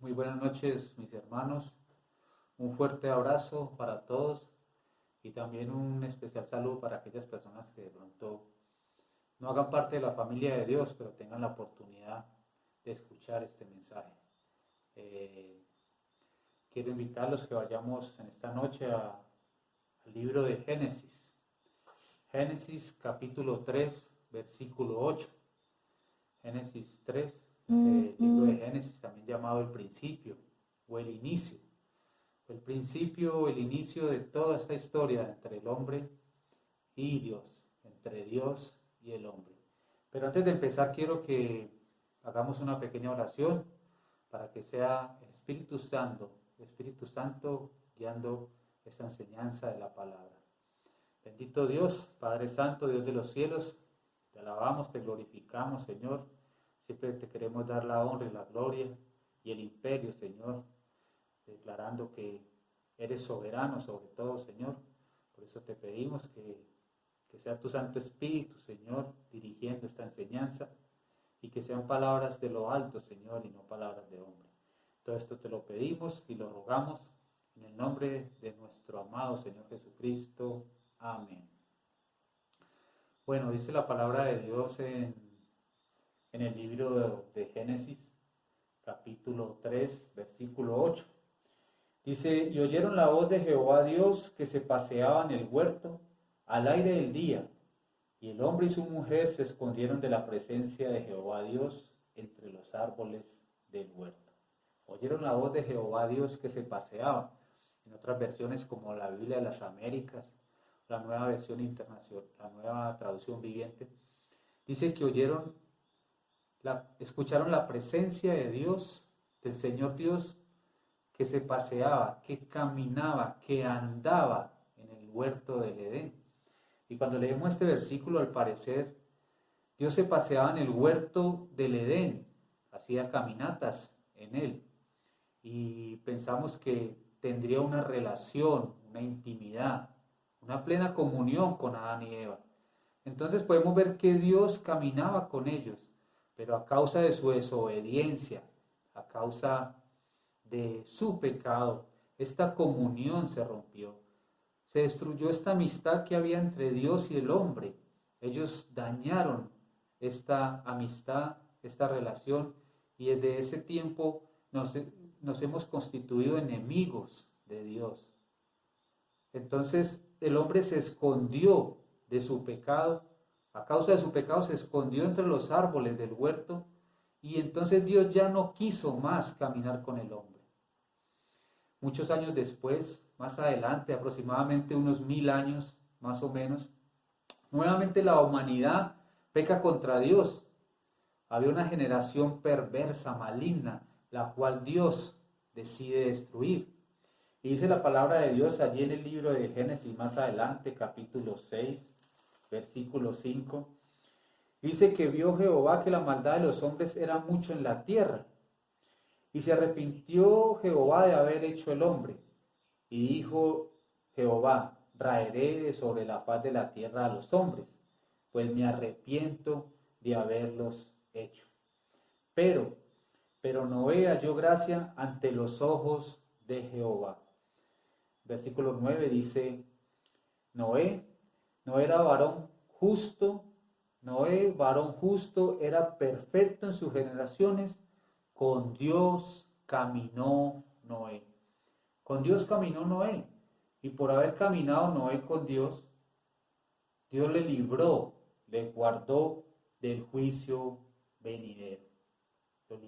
Muy buenas noches, mis hermanos. Un fuerte abrazo para todos y también un especial saludo para aquellas personas que de pronto no hagan parte de la familia de Dios, pero tengan la oportunidad de escuchar este mensaje. Eh, Quiero invitarlos que vayamos en esta noche al libro de Génesis. Génesis capítulo 3, versículo 8. Génesis 3, el libro de Génesis también llamado el principio o el inicio. El principio, el inicio de toda esta historia entre el hombre y Dios, entre Dios y el hombre. Pero antes de empezar quiero que hagamos una pequeña oración para que sea el Espíritu Santo guiando esta enseñanza de la palabra. Bendito Dios, Padre Santo, Dios de los cielos, te alabamos, te glorificamos, Señor. Siempre te queremos dar la honra y la gloria y el imperio, Señor, declarando que eres soberano sobre todo, Señor. Por eso te pedimos que sea tu Santo Espíritu, Señor, dirigiendo esta enseñanza y que sean palabras de lo alto, Señor, y no palabras de hombre. Todo esto te lo pedimos y lo rogamos en el nombre de nuestro amado Señor Jesucristo. Amén. Bueno, dice la palabra de Dios en el libro de Génesis, capítulo 3, versículo 8. Dice, y oyeron la voz de Jehová Dios que se paseaba en el huerto al aire del día, y el hombre y su mujer se escondieron de la presencia de Jehová Dios entre los árboles del huerto. Oyeron la voz de Jehová Dios que se paseaba. En otras versiones como la Biblia de las Américas, la nueva versión internacional, la nueva traducción viviente, dice que escucharon la presencia de Dios, del Señor Dios, que se paseaba, que caminaba, que andaba en el huerto del Edén. Y cuando leemos este versículo, al parecer, Dios se paseaba en el huerto del Edén, hacía caminatas en él. Y pensamos que tendría una relación, una intimidad, una plena comunión con Adán y Eva. Entonces podemos ver que Dios caminaba con ellos, pero a causa de su desobediencia, a causa de su pecado, esta comunión se rompió. Se destruyó esta amistad que había entre Dios y el hombre. Ellos dañaron esta amistad, esta relación, y desde ese tiempo nos hemos constituido enemigos de Dios. Entonces el hombre se escondió de su pecado, a causa de su pecado se escondió entre los árboles del huerto, y entonces Dios ya no quiso más caminar con el hombre. Muchos años después, más adelante, aproximadamente unos 1000 años más o menos, nuevamente la humanidad peca contra Dios. Había una generación perversa, maligna, la cual Dios decide destruir. Y dice la palabra de Dios allí en el libro de Génesis más adelante, capítulo 6, versículo 5. Dice que vio Jehová que la maldad de los hombres era mucho en la tierra. Y se arrepintió Jehová de haber hecho el hombre. Y dijo Jehová, raeré de sobre la faz de la tierra a los hombres, pues me arrepiento de haberlos hecho. Pero Noé halló gracia ante los ojos de Jehová. Versículo 9 dice, Noé era varón justo, Noé, varón justo, era perfecto en sus generaciones, con Dios caminó Noé. Con Dios caminó Noé. Y por haber caminado Noé con Dios, Dios le libró, le guardó del juicio venidero. Lo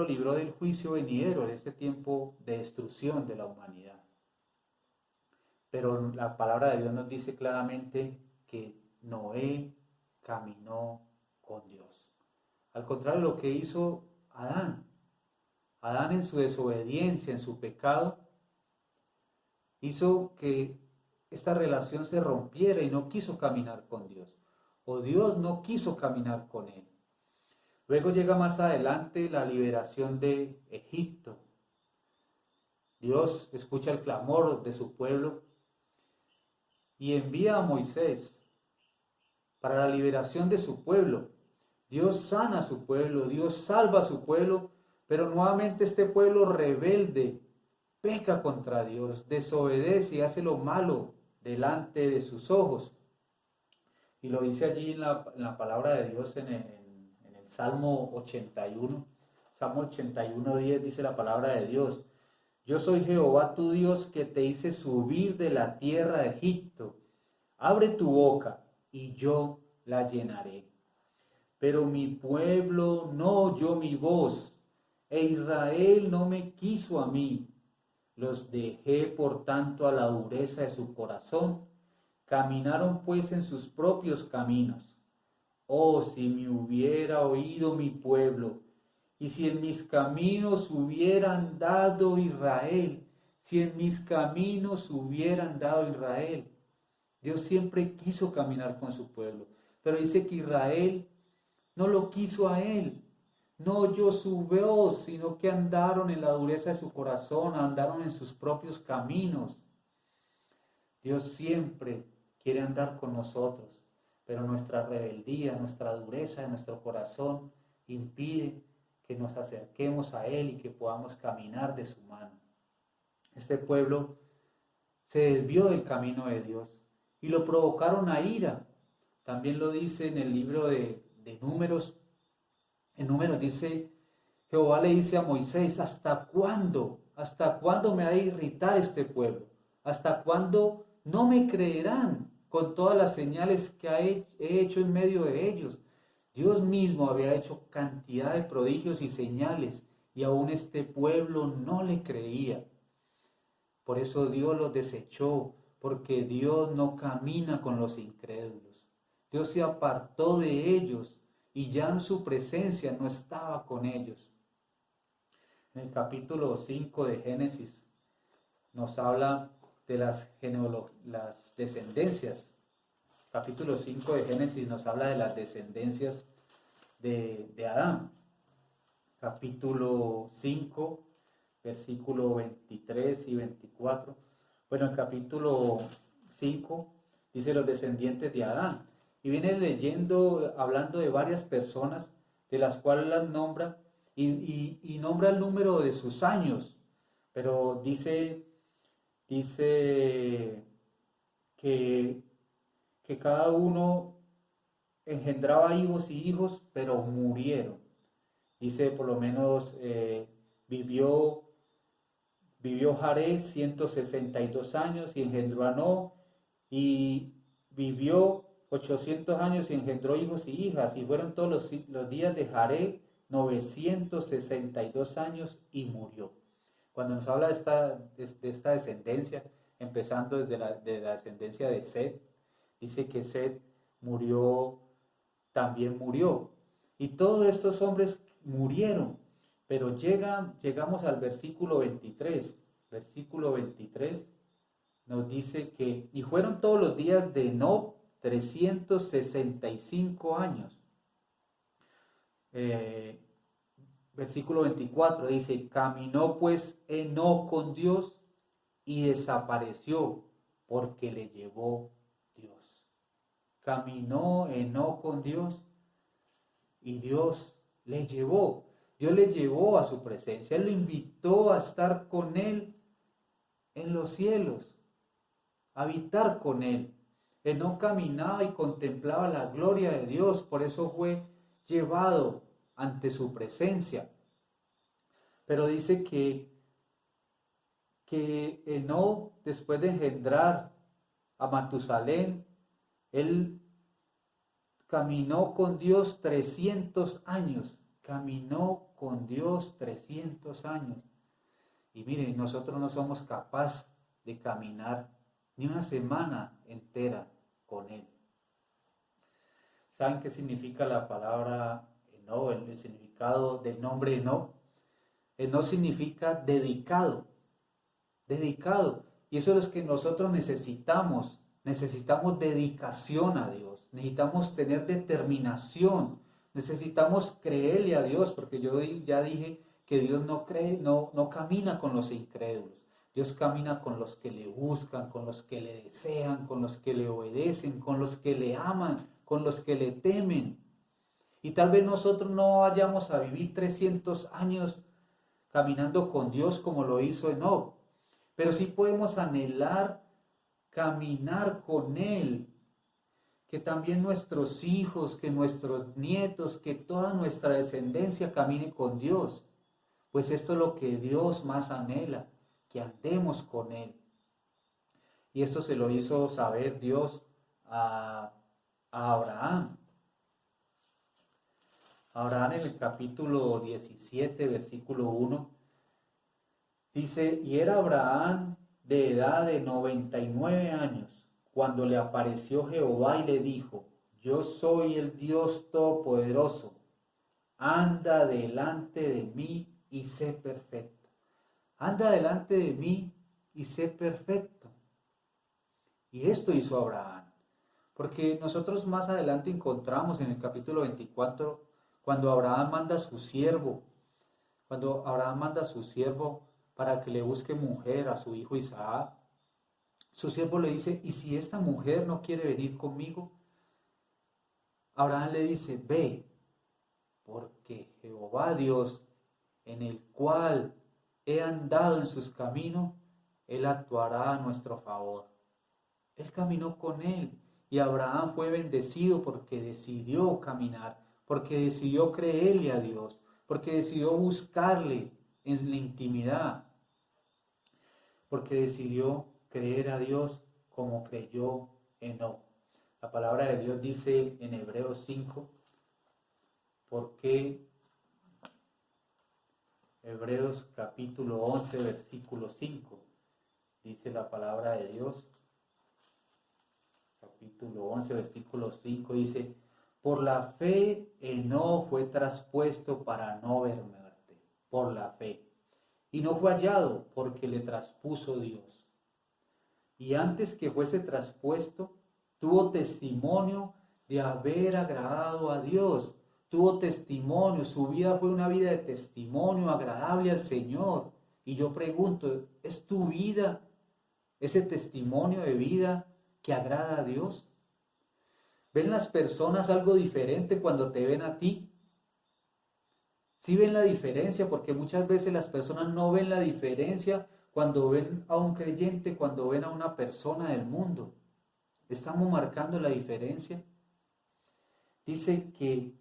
libró del juicio venidero, de este tiempo de destrucción de la humanidad. Pero la palabra de Dios nos dice claramente que Noé caminó con Dios. Al contrario de lo que hizo Adán. Adán en su desobediencia, en su pecado, hizo que esta relación se rompiera y no quiso caminar con Dios. O Dios no quiso caminar con él. Luego llega más adelante la liberación de Egipto. Dios escucha el clamor de su pueblo y envía a Moisés para la liberación de su pueblo. Dios sana a su pueblo, Dios salva a su pueblo, pero nuevamente este pueblo rebelde peca contra Dios, desobedece y hace lo malo delante de sus ojos. Y lo dice allí en la palabra de Dios en el Salmo 81. Salmo 81:10 dice la palabra de Dios. Yo soy Jehová tu Dios que te hice subir de la tierra de Egipto. Abre tu boca y yo la llenaré. Pero mi pueblo no oyó mi voz, e Israel no me quiso a mí. Los dejé por tanto a la dureza de su corazón. Caminaron pues en sus propios caminos. Oh, si me hubiera oído mi pueblo, y si en mis caminos hubiera andado Israel, si en mis caminos hubiera andado Israel. Dios siempre quiso caminar con su pueblo, pero dice que Israel no lo quiso a él, no oyó su voz, sino que andaron en la dureza de su corazón, andaron en sus propios caminos. Dios siempre quiere andar con nosotros, pero nuestra rebeldía, nuestra dureza de nuestro corazón impide que nos acerquemos a Él y que podamos caminar de su mano. Este pueblo se desvió del camino de Dios y lo provocaron a ira. También lo dice en el libro de Números. En Números dice, Jehová le dice a Moisés, ¿hasta cuándo? ¿Hasta cuándo me ha de irritar este pueblo? ¿Hasta cuándo no me creerán con todas las señales que he hecho en medio de ellos? Dios mismo había hecho cantidad de prodigios y señales y aún este pueblo no le creía. Por eso Dios los desechó, porque Dios no camina con los incrédulos. Dios se apartó de ellos y ya en su presencia no estaba con ellos. En el capítulo 5 de Génesis nos habla de las descendencias. Capítulo 5 de Génesis nos habla de las descendencias de Adán. Capítulo 5, versículo 23 y 24. Bueno, el capítulo 5 dice los descendientes de Adán. Y viene leyendo, hablando de varias personas, de las cuales las nombra, y nombra el número de sus años. Pero dice que cada uno engendraba hijos y hijos, pero murieron. Dice por lo menos vivió Jared 162 años y engendró a No, y vivió 800 años y engendró hijos y hijas, y fueron todos los días de Jared 962 años y murió. Cuando nos habla de esta descendencia, empezando desde la descendencia de Set, dice que Set también murió. Y todos estos hombres murieron, pero llegamos al versículo 23. Versículo 23 nos dice que, y fueron todos los días de Enoc 365 años. Versículo 24 dice, caminó pues Enoc con Dios y desapareció porque le llevó Dios. Caminó Enoc con Dios y Dios le llevó. Dios le llevó a su presencia. Él lo invitó a estar con Él en los cielos, a habitar con Él. Enoc caminaba y contemplaba la gloria de Dios, por eso fue llevado ante su presencia. Pero dice que Enoc, después de engendrar a Matusalén, él caminó con Dios 300 años. Caminó con Dios 300 años. Y miren, nosotros no somos capaces de caminar ni una semana entera con Él. ¿Saben qué significa la palabra Enoc? El significado del nombre Enoc. Enoc significa dedicado. Dedicado. Y eso es lo que nosotros necesitamos. Necesitamos dedicación a Dios. Necesitamos tener determinación. Necesitamos creerle a Dios, porque yo ya dije que Dios no camina con los incrédulos. Dios camina con los que le buscan, con los que le desean, con los que le obedecen, con los que le aman, con los que le temen. Y tal vez nosotros no vayamos a vivir 300 años caminando con Dios como lo hizo Enoc, pero sí podemos anhelar caminar con Él, que también nuestros hijos, que nuestros nietos, que toda nuestra descendencia camine con Dios, pues esto es lo que Dios más anhela, que andemos con Él. Y esto se lo hizo saber Dios a Abraham. Abraham en el capítulo 17, versículo 1, dice, y era Abraham de edad de 99 años, cuando le apareció Jehová y le dijo, yo soy el Dios Todopoderoso, anda delante de mí y sé perfecto. Anda delante de mí y sé perfecto. Y esto hizo Abraham. Porque nosotros más adelante encontramos en el capítulo 24, cuando Abraham manda a su siervo, para que le busque mujer a su hijo Isaac, su siervo le dice, ¿y si esta mujer no quiere venir conmigo? Abraham le dice, ve, porque Jehová Dios, en el cual he andado en sus caminos, Él actuará a nuestro favor. Él caminó con Él y Abraham fue bendecido porque decidió caminar, porque decidió creerle a Dios, porque decidió buscarle en la intimidad, porque decidió creer a Dios como creyó Enoc. La palabra de Dios dice en Hebreos 5, porque Hebreos capítulo 11, versículo 5, dice la palabra de Dios, capítulo 11, versículo 5, dice, por la fe Enoc fue traspuesto para no ver muerte, por la fe, y no fue hallado porque le traspuso Dios. Y antes que fuese traspuesto, tuvo testimonio de haber agradado a Dios. Tuvo testimonio, su vida fue una vida de testimonio agradable al Señor. Y yo pregunto, ¿es tu vida ese testimonio de vida que agrada a Dios? ¿Ven las personas algo diferente cuando te ven a ti? ¿Sí ven la diferencia? Porque muchas veces las personas no ven la diferencia cuando ven a un creyente, cuando ven a una persona del mundo. ¿Estamos marcando la diferencia? Dice que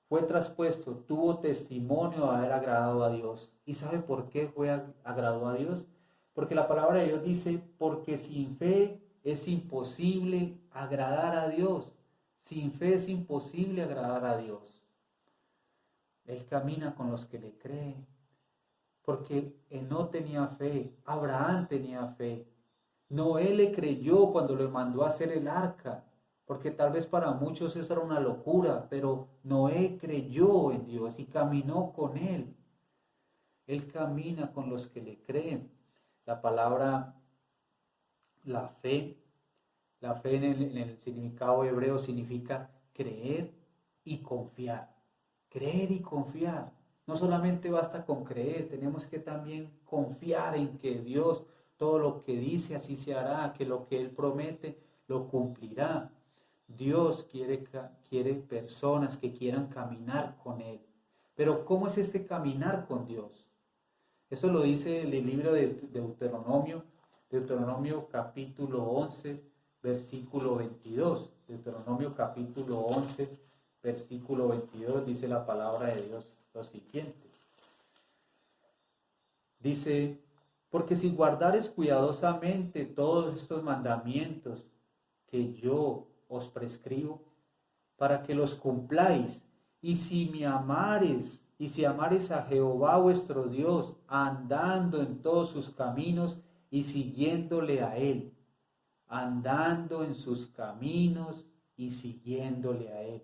fue traspuesto, tuvo testimonio de haber agradado a Dios. ¿Y sabe por qué fue agradado a Dios? Porque la palabra de Dios dice, porque sin fe es imposible agradar a Dios. Sin fe es imposible agradar a Dios. Él camina con los que le creen. Porque Enoc tenía fe, Abraham tenía fe. Noé le creyó cuando le mandó a hacer el arca, porque tal vez para muchos eso era una locura, pero Noé creyó en Dios y caminó con Él. Él camina con los que le creen. La palabra, la fe en el significado hebreo significa creer y confiar. Creer y confiar. No solamente basta con creer, tenemos que también confiar en que Dios todo lo que dice así se hará, que lo que Él promete lo cumplirá. Dios quiere personas que quieran caminar con Él. Pero ¿cómo es este caminar con Dios? Eso lo dice el libro de Deuteronomio capítulo 11, versículo 22. Deuteronomio capítulo 11, versículo 22 dice la palabra de Dios lo siguiente. Dice, porque si guardares cuidadosamente todos estos mandamientos que yo os prescribo, para que los cumpláis, y si amares a Jehová vuestro Dios, andando en todos sus caminos y siguiéndole a Él, andando en sus caminos y siguiéndole a Él.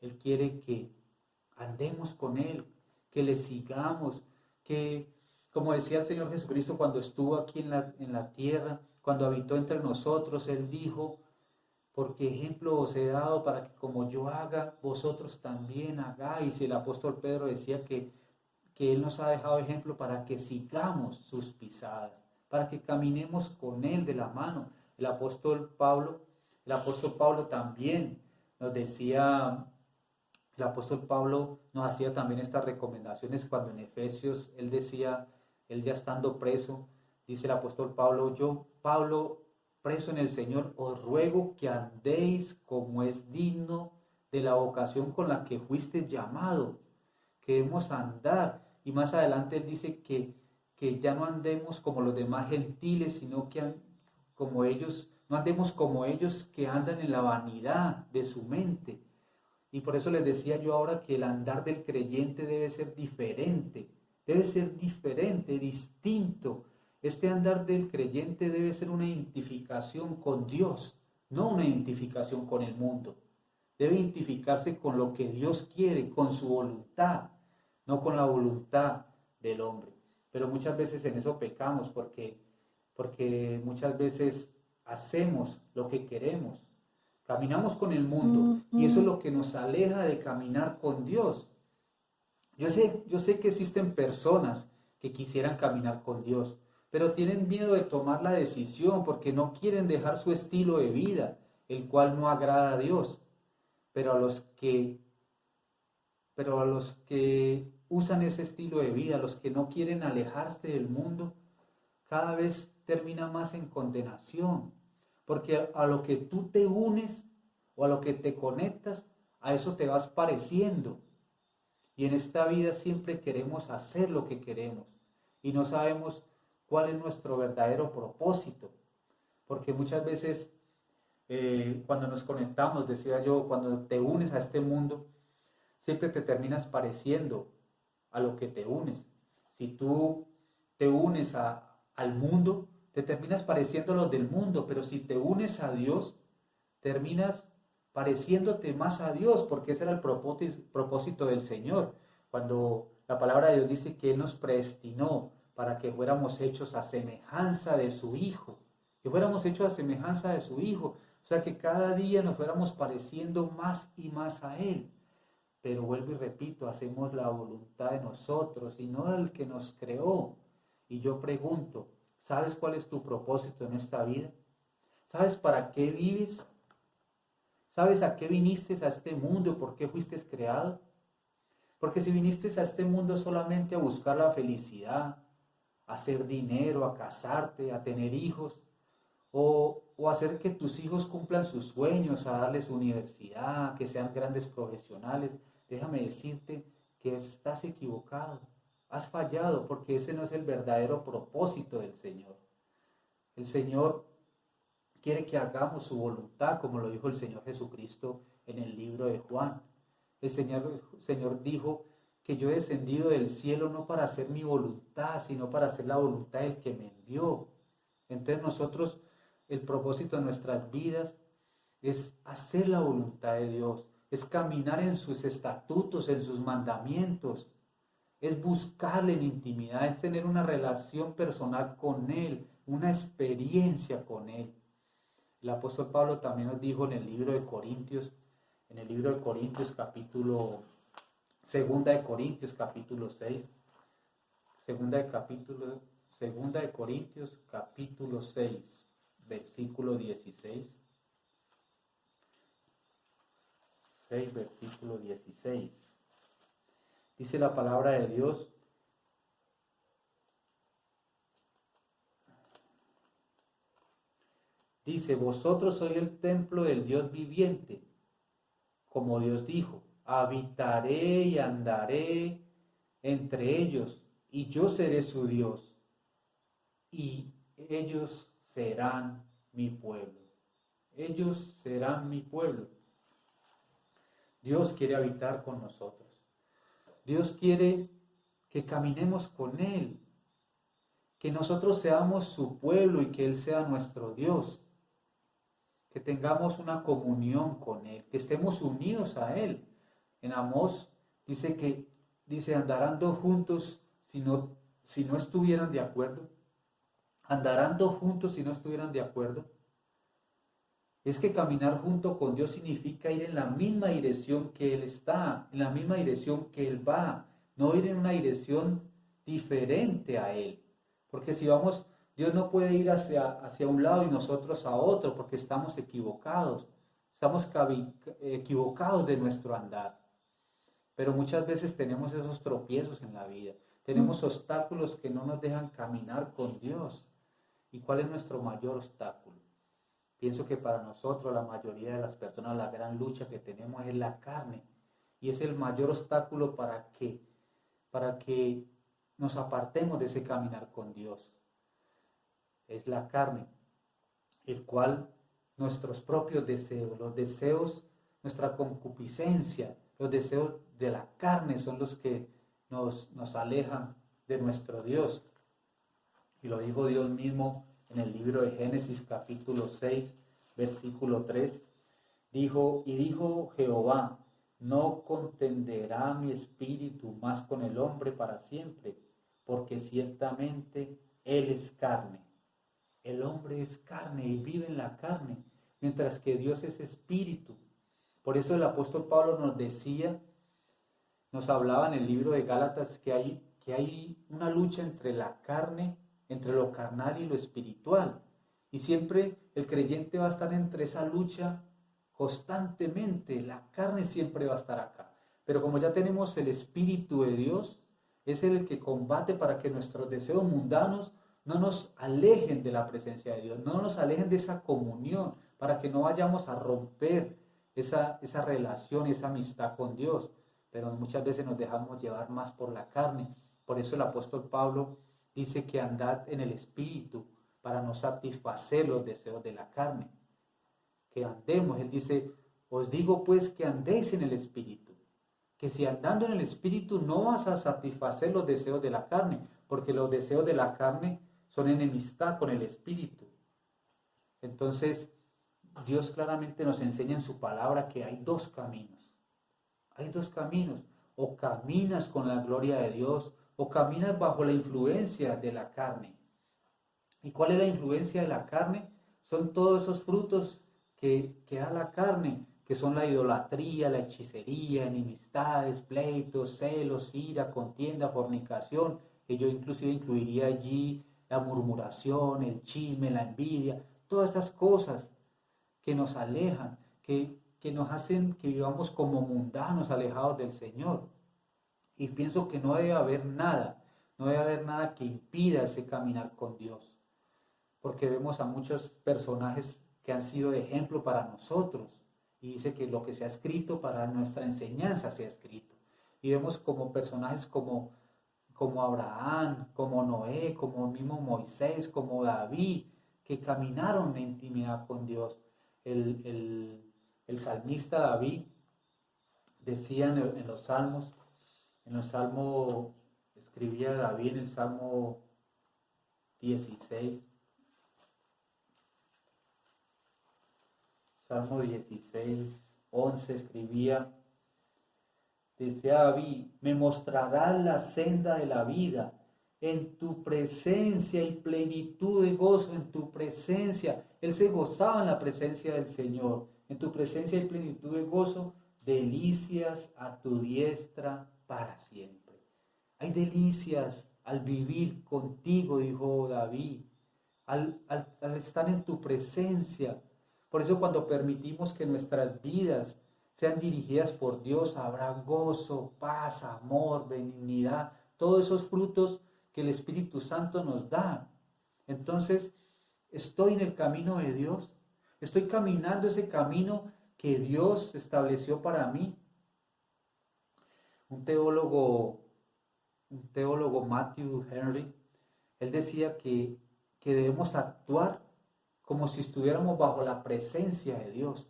Él quiere que andemos con Él, que le sigamos, que, como decía el Señor Jesucristo cuando estuvo aquí en la tierra, cuando habitó entre nosotros, Él dijo, porque ejemplo os he dado para que como yo haga, vosotros también hagáis. Y el apóstol Pedro decía que Él nos ha dejado ejemplo para que sigamos sus pisadas, para que caminemos con Él de la mano. El apóstol Pablo también nos decía El apóstol Pablo nos hacía también estas recomendaciones cuando en Efesios él decía, él ya estando preso, dice el apóstol Pablo, yo, Pablo, preso en el Señor, os ruego que andéis como es digno de la vocación con la que fuisteis llamado, que debemos andar. Y más adelante él dice que ya no andemos como los demás gentiles, sino que como ellos, no andemos como ellos que andan en la vanidad de su mente. Y por eso les decía yo ahora que el andar del creyente debe ser diferente, distinto. Este andar del creyente debe ser una identificación con Dios, no una identificación con el mundo. Debe identificarse con lo que Dios quiere, con su voluntad, no con la voluntad del hombre. Pero muchas veces en eso pecamos porque muchas veces hacemos lo que queremos. Caminamos con el mundo y eso es lo que nos aleja de caminar con Dios. Yo sé que existen personas que quisieran caminar con Dios, pero tienen miedo de tomar la decisión porque no quieren dejar su estilo de vida, el cual no agrada a Dios. Pero a los que usan ese estilo de vida, a los que no quieren alejarse del mundo, cada vez termina más en condenación. Porque a lo que tú te unes o a lo que te conectas, a eso te vas pareciendo. Y en esta vida siempre queremos hacer lo que queremos y no sabemos cuál es nuestro verdadero propósito. Porque muchas veces cuando nos conectamos, decía yo, cuando te unes a este mundo, siempre te terminas pareciendo a lo que te unes. Si tú te unes al mundo, te terminas pareciendo a los del mundo, pero si te unes a Dios, terminas pareciéndote más a Dios, porque ese era el propósito del Señor. Cuando la palabra de Dios dice que Él nos predestinó para que fuéramos hechos a semejanza de su Hijo, que fuéramos hechos a semejanza de su Hijo, o sea que cada día nos fuéramos pareciendo más y más a Él. Pero vuelvo y repito, hacemos la voluntad de nosotros y no del que nos creó. Y yo pregunto, ¿sabes cuál es tu propósito en esta vida? ¿Sabes para qué vives? ¿Sabes a qué viniste a este mundo? ¿Por qué fuiste creado? Porque si viniste a este mundo solamente a buscar la felicidad, a hacer dinero, a casarte, a tener hijos, o hacer que tus hijos cumplan sus sueños, a darles universidad, que sean grandes profesionales, déjame decirte que estás equivocado, has fallado, porque ese no es el verdadero propósito del Señor. El Señor quiere que hagamos su voluntad, como lo dijo el Señor Jesucristo en el libro de Juan. El Señor dijo que yo he descendido del cielo no para hacer mi voluntad, sino para hacer la voluntad del que me envió. Entonces nosotros, el propósito de nuestras vidas es hacer la voluntad de Dios, es caminar en sus estatutos, en sus mandamientos, es buscarle en intimidad, es tener una relación personal con Él, una experiencia con Él. El apóstol Pablo también nos dijo en el libro de Corintios, segunda de Corintios capítulo 6, segunda de Corintios capítulo 6, versículo 16. 6, versículo 16. Dice la palabra de Dios: dice, vosotros sois el templo del Dios viviente, como Dios dijo, habitaré y andaré entre ellos, y yo seré su Dios, y ellos serán mi pueblo. Ellos serán mi pueblo. Dios quiere habitar con nosotros. Dios quiere que caminemos con Él, que nosotros seamos su pueblo y que Él sea nuestro Dios, que tengamos una comunión con Él, que estemos unidos a Él. En Amós dice andarán dos juntos si no estuvieran de acuerdo. Andarán dos juntos si no estuvieran de acuerdo. Es que caminar junto con Dios significa ir en la misma dirección que Él está, en la misma dirección que Él va, no ir en una dirección diferente a Él. Porque si vamos, Dios no puede ir hacia un lado y nosotros a otro, porque estamos equivocados de nuestro andar. Pero muchas veces tenemos esos tropiezos en la vida, tenemos obstáculos que no nos dejan caminar con Dios. ¿Y cuál es nuestro mayor obstáculo? Pienso que para nosotros, la mayoría de las personas, la gran lucha que tenemos es la carne. Y es el mayor obstáculo para que nos apartemos de ese caminar con Dios. Es la carne, el cual nuestros propios deseos, los deseos, nuestra concupiscencia, los deseos de la carne son los que nos alejan de nuestro Dios. Y lo dijo Dios mismo en el libro de Génesis capítulo 6, versículo 3. Dijo Jehová, no contenderá mi espíritu más con el hombre para siempre, porque ciertamente él es carne. El hombre es carne y vive en la carne, mientras que Dios es espíritu. Por eso el apóstol Pablo nos decía, nos hablaba en el libro de Gálatas que hay una lucha entre la carne, entre lo carnal y lo espiritual. Y siempre el creyente va a estar entre esa lucha constantemente. La carne siempre va a estar acá. Pero como ya tenemos el Espíritu de Dios, es el que combate para que nuestros deseos mundanos no nos alejen de la presencia de Dios, no nos alejen de esa comunión, para que no vayamos a romper esa relación, esa amistad con Dios. Pero muchas veces nos dejamos llevar más por la carne. Por eso el apóstol Pablo dice que andad en el Espíritu para no satisfacer los deseos de la carne. Que andemos, él dice, os digo pues que andéis en el Espíritu. Que si andando en el Espíritu no vas a satisfacer los deseos de la carne, porque los deseos de la carne son enemistad con el Espíritu. Entonces, Dios claramente nos enseña en su palabra que hay dos caminos. Hay dos caminos. O caminas con la gloria de Dios, o caminas bajo la influencia de la carne. ¿Y cuál es la influencia de la carne? Son todos esos frutos que da la carne, que son la idolatría, la hechicería, enemistades, pleitos, celos, ira, contienda, fornicación, que yo inclusive incluiría allí la murmuración, el chisme, la envidia, todas estas cosas que nos alejan, que nos hacen que vivamos como mundanos, alejados del Señor. Y pienso que no debe haber nada que impida ese caminar con Dios. Porque vemos a muchos personajes que han sido de ejemplo para nosotros. Y dice que lo que se ha escrito para nuestra enseñanza se ha escrito. Y vemos como personajes como Abraham, como Noé, como mismo Moisés, como David, que caminaron en intimidad con Dios. El salmista David decía en los salmos, escribía David en el Salmo 16, Salmo 16, 11 escribía, decía David, me mostrarás la senda de la vida, en tu presencia y plenitud de gozo, en tu presencia. Él se gozaba en la presencia del Señor, en tu presencia y plenitud de gozo, delicias a tu diestra para siempre. Hay delicias al vivir contigo, dijo David, al estar en tu presencia. Por eso cuando permitimos que nuestras vidas sean dirigidas por Dios, habrá gozo, paz, amor, benignidad, todos esos frutos que el Espíritu Santo nos da. Entonces, estoy en el camino de Dios, estoy caminando ese camino que Dios estableció para mí. Un teólogo, Matthew Henry, él decía que debemos actuar como si estuviéramos bajo la presencia de Dios.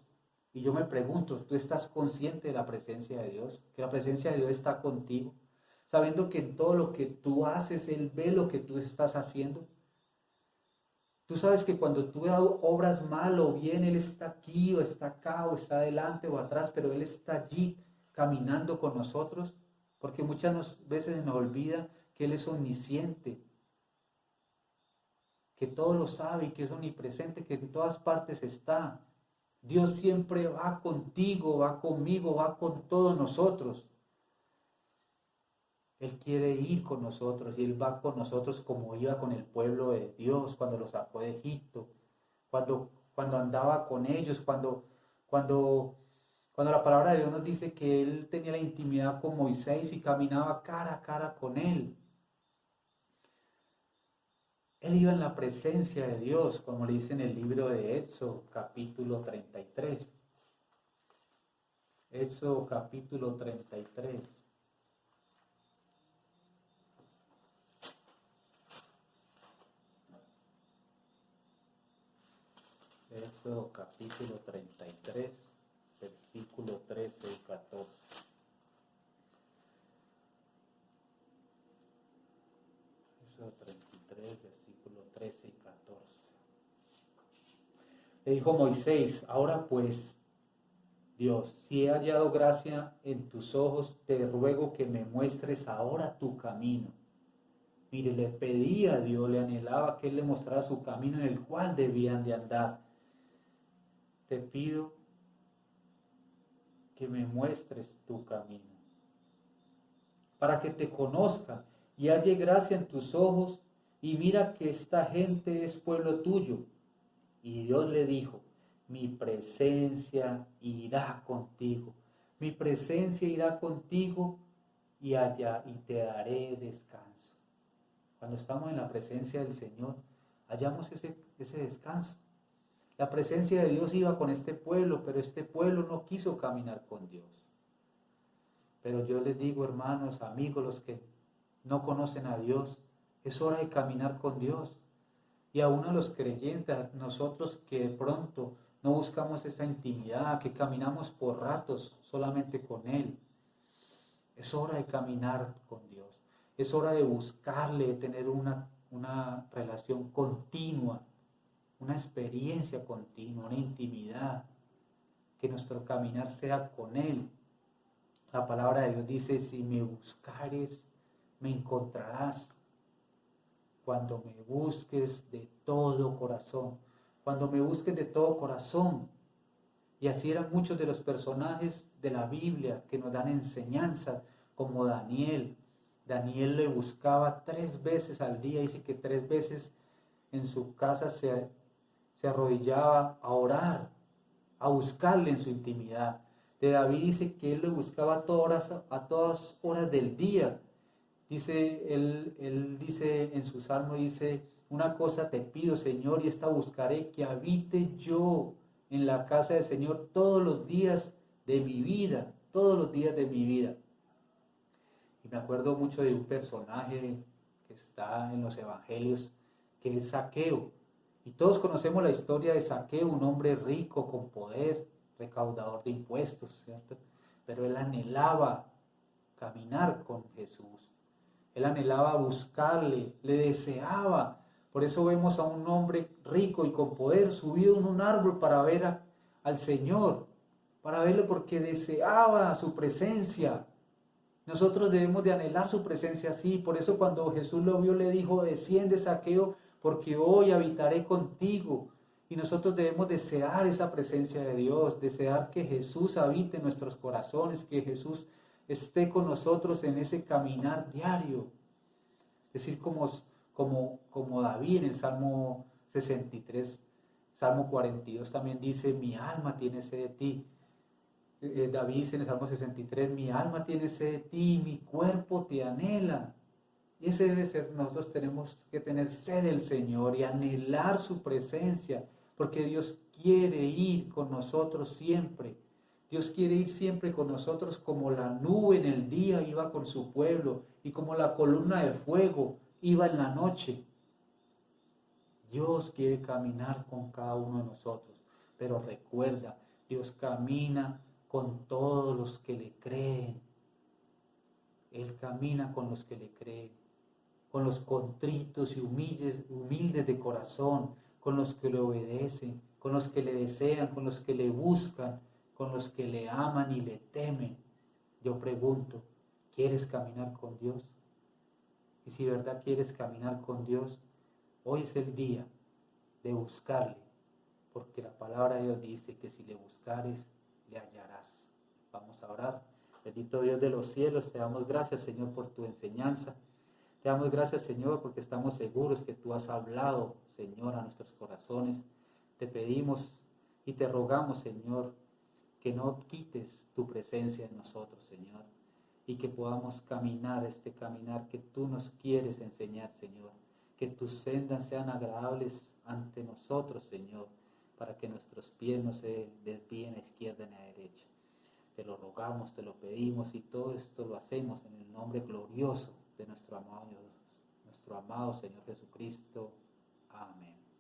Y yo me pregunto, ¿tú estás consciente de la presencia de Dios? Que la presencia de Dios está contigo, sabiendo que en todo lo que tú haces, Él ve lo que tú estás haciendo. Tú sabes que cuando tú obras mal o bien, Él está aquí o está acá o está adelante o atrás, pero Él está allí caminando con nosotros, porque muchas veces se nos olvida que Él es omnisciente, que todo lo sabe y que es omnipresente, que en todas partes está. Dios siempre va contigo, va conmigo, va con todos nosotros. Él quiere ir con nosotros y Él va con nosotros como iba con el pueblo de Dios cuando los sacó de Egipto, cuando andaba con ellos, cuando Cuando la palabra de Dios nos dice que él tenía la intimidad con Moisés y caminaba cara a cara con él. Él iba en la presencia de Dios, como le dice en el libro de Éxodo, capítulo 33. Éxodo, capítulo 33. Éxodo, capítulo 33, versículo 13 y 14. Éxodo 33, versículo 13 y 14. Le dijo Moisés: ahora pues, Dios, si he hallado gracia en tus ojos, te ruego que me muestres ahora tu camino. Mire, le pedía a Dios, le anhelaba que Él le mostrara su camino en el cual debían de andar. Te pido que me muestres tu camino, para que te conozca y halle gracia en tus ojos, y mira que esta gente es pueblo tuyo. Y Dios le dijo: mi presencia irá contigo, mi presencia irá contigo y allá y te daré descanso. Cuando estamos en la presencia del Señor, hallamos ese descanso. La presencia de Dios iba con este pueblo, pero este pueblo no quiso caminar con Dios. Pero yo les digo, hermanos, amigos, los que no conocen a Dios, es hora de caminar con Dios. Y aún a los creyentes, nosotros que de pronto no buscamos esa intimidad, que caminamos por ratos solamente con Él, es hora de caminar con Dios. Es hora de buscarle, de tener una relación continua, una experiencia continua, una intimidad, que nuestro caminar sea con Él. La palabra de Dios dice: si me buscares, me encontrarás. Cuando me busques de todo corazón, cuando me busques de todo corazón. Y así eran muchos de los personajes de la Biblia que nos dan enseñanzas, como Daniel. Daniel le buscaba 3 veces al día, dice que 3 veces en su casa se arrodillaba a orar, a buscarle en su intimidad. De David dice que él le buscaba a todas horas del día. Dice, él dice en su salmo, dice: una cosa te pido, Señor, y esta buscaré, que habite yo en la casa del Señor todos los días de mi vida, todos los días de mi vida. Y me acuerdo mucho de un personaje que está en los evangelios, que es Zaqueo. Y todos conocemos la historia de Zaqueo, un hombre rico, con poder, recaudador de impuestos, ¿cierto? Pero él anhelaba caminar con Jesús. Él anhelaba buscarle, le deseaba. Por eso vemos a un hombre rico y con poder subido en un árbol para ver al Señor, para verlo, porque deseaba su presencia. Nosotros debemos de anhelar su presencia así. Por eso cuando Jesús lo vio, le dijo: desciende, Zaqueo, porque hoy habitaré contigo. Y nosotros debemos desear esa presencia de Dios, desear que Jesús habite en nuestros corazones, que Jesús esté con nosotros en ese caminar diario. Es decir, como David en el Salmo 63, Salmo 42 también dice: mi alma tiene sed de ti. David dice en el Salmo 63: mi alma tiene sed de ti, mi cuerpo te anhela. Y ese debe ser, nosotros tenemos que tener sed del Señor y anhelar su presencia, porque Dios quiere ir con nosotros siempre. Dios quiere ir siempre con nosotros, como la nube en el día iba con su pueblo y como la columna de fuego iba en la noche. Dios quiere caminar con cada uno de nosotros, pero recuerda, Dios camina con todos los que le creen. Él camina con los que le creen, con los contritos y humildes de corazón, con los que le obedecen, con los que le desean, con los que le buscan, con los que le aman y le temen. Yo pregunto: ¿quieres caminar con Dios? Y si de verdad quieres caminar con Dios, hoy es el día de buscarle, porque la palabra de Dios dice que si le buscares, le hallarás. Vamos a orar. Bendito Dios de los cielos, te damos gracias, Señor, por tu enseñanza. Te damos gracias, Señor, porque estamos seguros que tú has hablado, Señor, a nuestros corazones. Te pedimos y te rogamos, Señor, que no quites tu presencia en nosotros, Señor, y que podamos caminar este caminar que tú nos quieres enseñar, Señor, que tus sendas sean agradables ante nosotros, Señor, para que nuestros pies no se desvíen a izquierda ni a derecha. Te lo rogamos, te lo pedimos y todo esto lo hacemos en el nombre glorioso de nuestro amado Señor Jesucristo. Amén.